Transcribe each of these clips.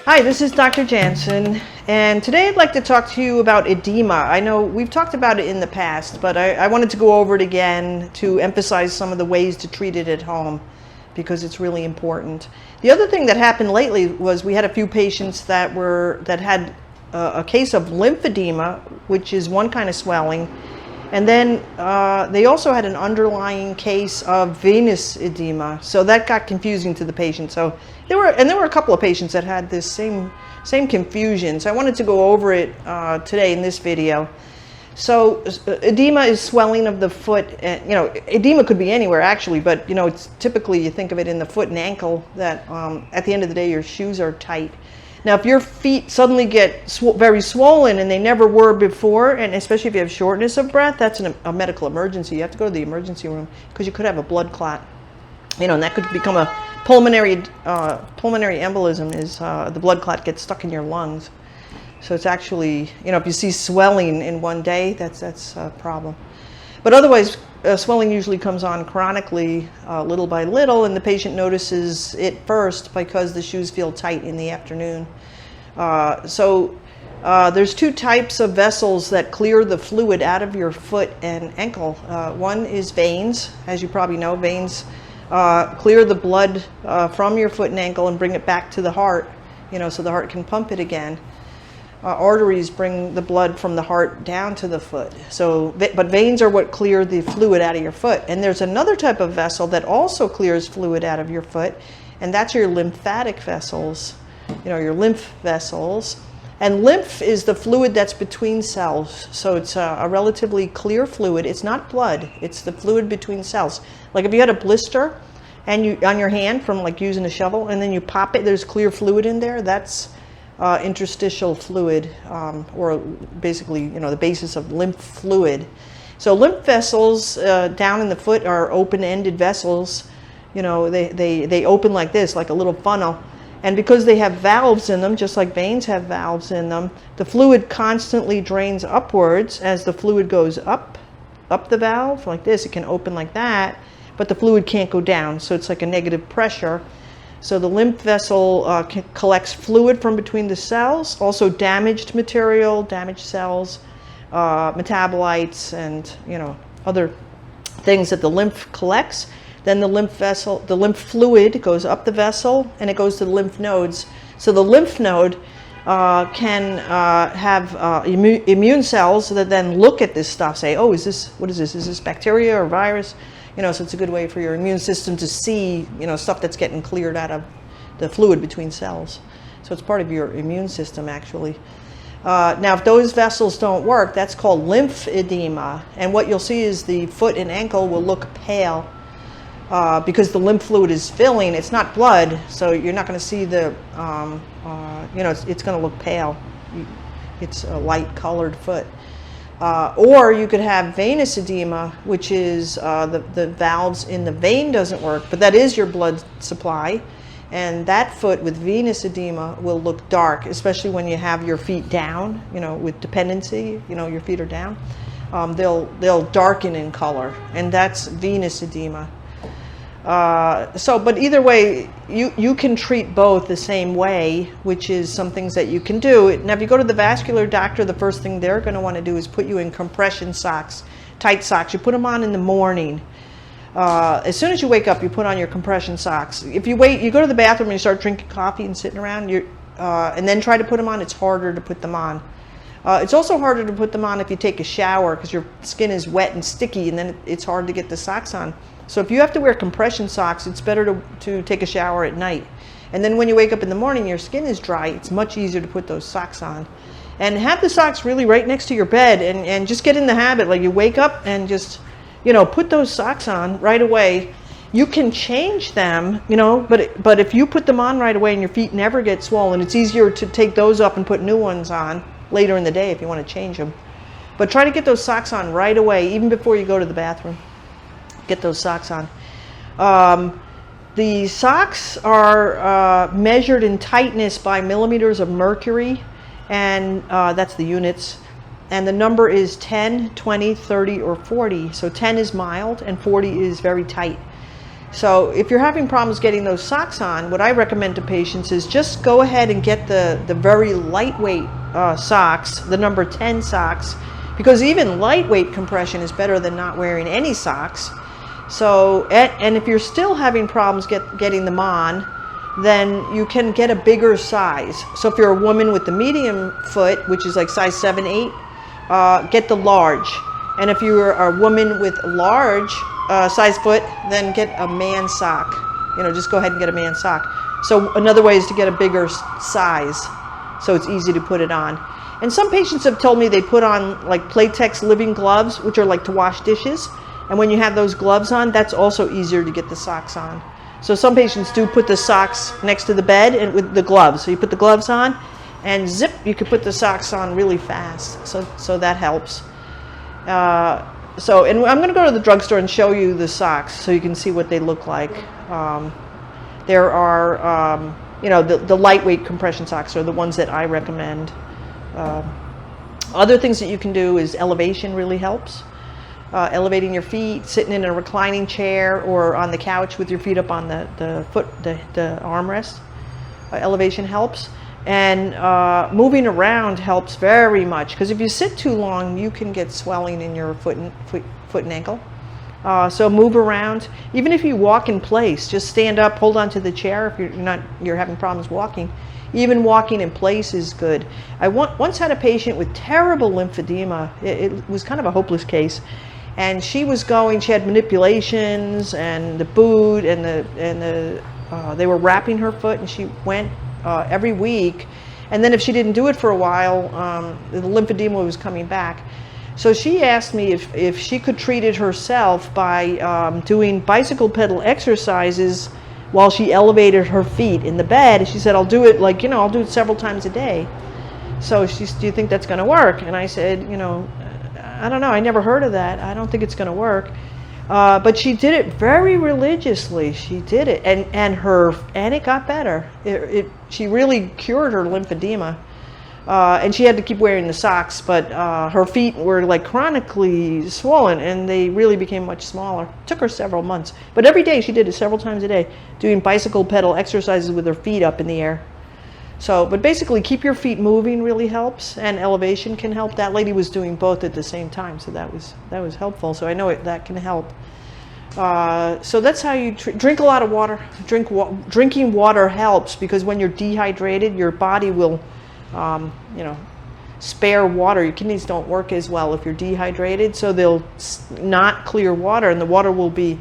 Hi, this is Dr. Janson, and today I'd like to talk to you about edema. I know we've talked about it in the past, but I wanted to go over it again to emphasize some of the ways to treat it at home because it's really important. The other thing that happened lately was we had a few patients that had a case of lymphedema, which is one kind of swelling, and then they also had an underlying case of venous edema, so that got confusing to the patient. So there were a couple of patients that had this same confusion. So I wanted to go over it today in this video. So edema is swelling of the foot. And, edema could be anywhere actually, but it's typically you think of it in the foot and ankle. That at the end of the day, your shoes are tight. Now, if your feet suddenly get very swollen and they never were before, and especially if you have shortness of breath, that's a medical emergency. You have to go to the emergency room because you could have a blood clot. And that could become a pulmonary embolism. Is the blood clot gets stuck in your lungs. So it's actually, if you see swelling in one day, that's a problem. But otherwise, swelling usually comes on chronically, little by little, and the patient notices it first because the shoes feel tight in the afternoon. There's two types of vessels that clear the fluid out of your foot and ankle. One is veins. As you probably know, veins clear the blood from your foot and ankle and bring it back to the heart, so the heart can pump it again. Arteries bring the blood from the heart down to the foot. But veins are what clear the fluid out of your foot. And there's another type of vessel that also clears fluid out of your foot, and that's your lymphatic vessels, your lymph vessels. And lymph is the fluid that's between cells. So it's a relatively clear fluid. It's not blood. It's the fluid between cells. Like if you had a blister and on your hand from like using a shovel, and then you pop it, there's clear fluid in there. That's interstitial fluid, or basically, the basis of lymph fluid. So lymph vessels down in the foot are open-ended vessels. They open like this, like a little funnel. And because they have valves in them, just like veins have valves in them, the fluid constantly drains upwards as the fluid goes up the valve, like this. It can open like that, but the fluid can't go down. So it's like a negative pressure. So the lymph vessel collects fluid from between the cells, also damaged material, damaged cells, metabolites, and other things that the lymph collects. Then the lymph fluid goes up the vessel and it goes to the lymph nodes. So the lymph node can have immune cells that then look at this stuff, say, oh, what is this? Is this bacteria or virus? So it's a good way for your immune system to see, stuff that's getting cleared out of the fluid between cells. So it's part of your immune system, actually. Now, if those vessels don't work, that's called lymphedema. And what you'll see is the foot and ankle will look pale because the lymph fluid is filling. It's not blood, so you're not going to see the, it's going to look pale. It's a light-colored foot. Or you could have venous edema, which is the valves in the vein doesn't work, but that is your blood supply. And that foot with venous edema will look dark, especially when you have your feet down, with dependency, your feet are down. They'll darken in color, and that's venous edema. But either way, you can treat both the same way, which is some things that you can do. Now, if you go to the vascular doctor, the first thing they're going to want to do is put you in compression socks, tight socks. You put them on in the morning. As soon as you wake up, you put on your compression socks. If you wait, you go to the bathroom and you start drinking coffee and sitting around, and then try to put them on, it's harder to put them on. It's also harder to put them on if you take a shower because your skin is wet and sticky, and then it's hard to get the socks on. So if you have to wear compression socks, it's better to take a shower at night. And then when you wake up in the morning, your skin is dry. It's much easier to put those socks on. And have the socks really right next to your bed, and just get in the habit. Like you wake up and just, put those socks on right away. You can change them, but if you put them on right away and your feet never get swollen, it's easier to take those up and put new ones on later in the day if you want to change them. But try to get those socks on right away, even before you go to the bathroom. Get those socks on. The socks are measured in tightness by millimeters of mercury, and that's the units. And the number is 10, 20, 30, or 40. So 10 is mild and 40 is very tight. So if you're having problems getting those socks on, what I recommend to patients is just go ahead and get the very lightweight socks, the number 10 socks, because even lightweight compression is better than not wearing any socks. So, and if you're still having problems getting them on, then you can get a bigger size. So if you're a woman with the medium foot, which is like size 7, 8, get the large. And if you're a woman with a large size foot, then get a man sock. Just go ahead and get a man sock. So another way is to get a bigger size, so it's easy to put it on. And some patients have told me they put on like Playtex living gloves, which are like to wash dishes. And when you have those gloves on, that's also easier to get the socks on. So some patients do put the socks next to the bed and with the gloves. So you put the gloves on and zip, you can put the socks on really fast. So that helps. And I'm going to go to the drugstore and show you the socks so you can see what they look like. There are, the lightweight compression socks are the ones that I recommend. Other things that you can do is elevation really helps. Elevating your feet, sitting in a reclining chair or on the couch with your feet up on the armrest. Elevation helps. And moving around helps very much, because if you sit too long, you can get swelling in your foot and ankle. So move around. Even if you walk in place, just stand up, hold on to the chair if you're having problems walking. Even walking in place is good. I once had a patient with terrible lymphedema. It was kind of a hopeless case. And she had manipulations and the boot and they were wrapping her foot, and she went every week. And then if she didn't do it for a while, the lymphedema was coming back. So she asked me if she could treat it herself by doing bicycle pedal exercises while she elevated her feet in the bed. She said, I'll do it I'll do it several times a day. So she said, do you think that's going to work? And I said, I don't know. I never heard of that. I don't think it's going to work. But she did it very religiously. She did it, and it got better. She really cured her lymphedema, and she had to keep wearing the socks. But her feet were like chronically swollen, and they really became much smaller. It took her several months, but every day she did it several times a day, doing bicycle pedal exercises with her feet up in the air. So, but basically, keep your feet moving really helps, and elevation can help. That lady was doing both at the same time, so that was helpful. So I know that can help. So that's how you drink a lot of water. Drinking water helps, because when you're dehydrated, your body will, spare water. Your kidneys don't work as well if you're dehydrated, so they'll not clear water, and the water will be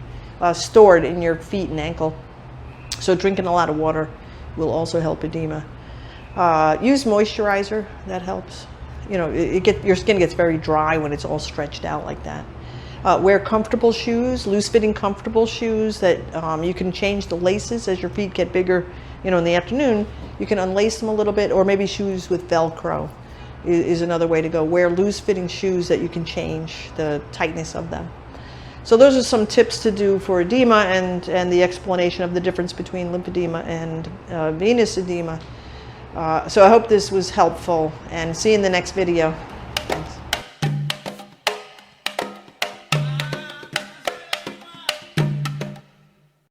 stored in your feet and ankle. So drinking a lot of water will also help edema. Use moisturizer, that helps. Your skin gets very dry when it's all stretched out like that. Wear comfortable shoes, loose-fitting comfortable shoes that you can change the laces as your feet get bigger. In the afternoon, you can unlace them a little bit, or maybe shoes with Velcro is another way to go. Wear loose-fitting shoes that you can change the tightness of them. So those are some tips to do for edema and the explanation of the difference between lymphedema and venous edema. So I hope this was helpful, and see you in the next video.